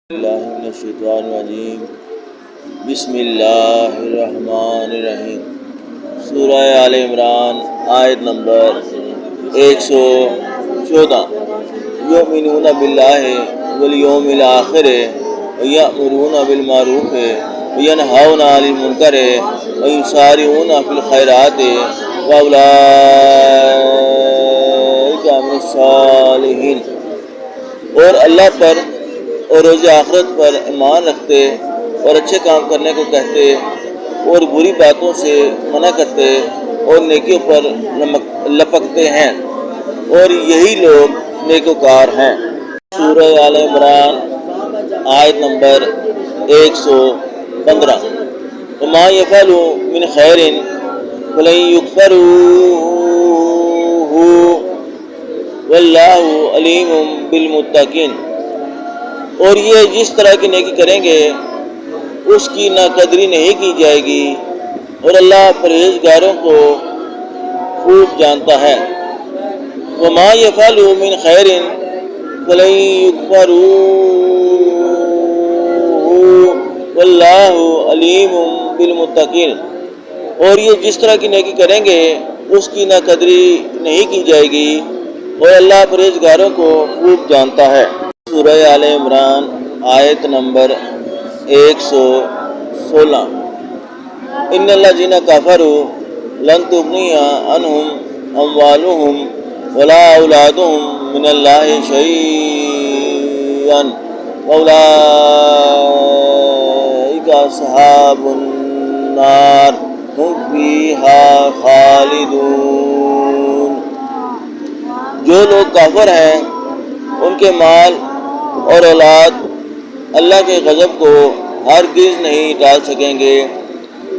اللہ من الشیطان الرجیم بسم اللہ الرحمن الرحیم سورہ آل عمران آیت نمبر 114 یؤمنون باللہ والیوم الآخر ویأمرون بالمعروف وینہون عن المنکر ویسارعون فی الخیرات واولئک من الصالحین، اور اللہ پر اور روز آخرت پر ایمان رکھتے اور اچھے کام کرنے کو کہتے اور بری باتوں سے منع کرتے اور نیکیوں پر لپکتے ہیں، اور یہی لوگ نیکوکار ہیں۔ سورہ آل عمران آیت نمبر 115 وما يفعلوا من خیر فلن یکفروہ واللہ علیم بالمتقین، اور یہ جس طرح کی نیکی کریں گے اس کی نہ قدری نہیں کی جائے گی، اور اللہ پرہیزگاروں کو خوب جانتا ہے۔ وما يفعلوا من خیر فلن یکفروہ واللہ علیم بالمتقین، اور یہ جس طرح کی نیکی کریں گے اس کی نہ قدری نہیں کی جائے گی، اور اللہ پرہیزگاروں کو خوب جانتا ہے۔ سورہ آل عمران آیت نمبر 116 ان الذین کفروا لن تغنی عنہم اموالہم ولا اولادہم من اللہ شیئا واولئک اصحاب النار ہم فیہا خالدون، جو لوگ کافر ہیں ان کے مال اور اولاد اللہ کے غضب کو ہرگز نہیں ٹال سکیں گے،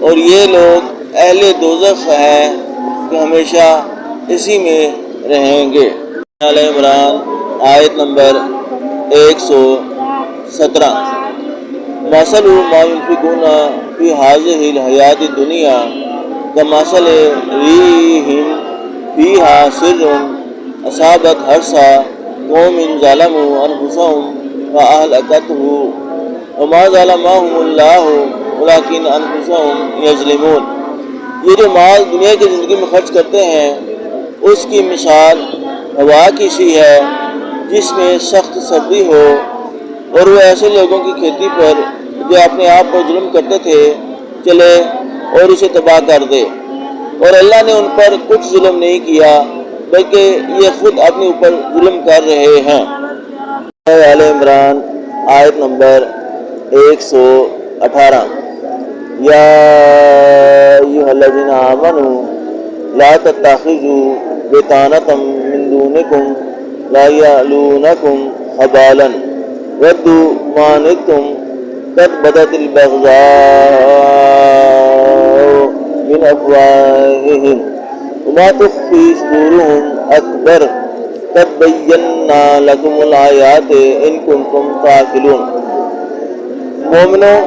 اور یہ لوگ اہل دوزخ ہیں کہ ہمیشہ اسی میں رہیں گے۔ آل عمران آیت نمبر 117 مثل ما ينفقون في هذه الحیاۃ الدنیا کمثل ریح فیہا سر اصابت حرث قوم ظلموا انفسهم فاہلکتہ وما ظلمهم اللہ ولکن انفسهم یظلمون، یہ جو مال دنیا کی زندگی میں خرچ کرتے ہیں اس کی مثال ہوا کی سی ہے جس میں سخت سردی ہو، اور وہ ایسے لوگوں کی کھیتی پر جو اپنے آپ پر ظلم کرتے تھے چلے اور اسے تباہ کر دے، اور اللہ نے ان پر کچھ ظلم نہیں کیا بلکہ یہ خود اپنے اوپر ظلم کر رہے ہیں۔ آل عمران آیت نمبر 118 یا ایھا الذین آمنوا لا تتخذوا بطانة من دونکم لا یألونکم خبالا ودوا ما عنتم قد بدت البغضاء من افواہہم وما تخفی صدورہم اکبر قد بینا لکم الآیات ان کنتم تعقلون۔ مومنوں،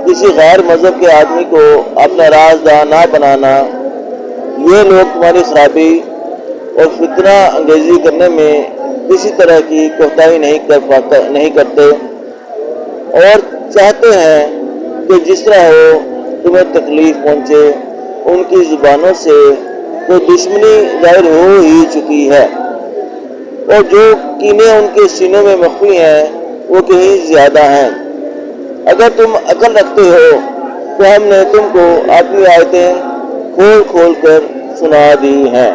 کسی غیر مذہب کے آدمی کو اپنا رازدار نہ بنانا، یہ لوگ تمہاری خرابی اور فتنہ انگیزی کرنے میں کسی طرح کی کوتاہی نہیں کرتے، اور چاہتے ہیں کہ جس طرح ہو تمہیں تکلیف پہنچے۔ ان کی زبانوں سے تو دشمنی ظاہر ہو ہی چکی ہے، اور جو کینے ان کے سینوں میں مخفی ہیں وہ کہیں زیادہ ہیں۔ اگر تم عقل رکھتے ہو تو ہم نے تم کو اپنی آیتیں کھول کھول کر سنا دی ہیں۔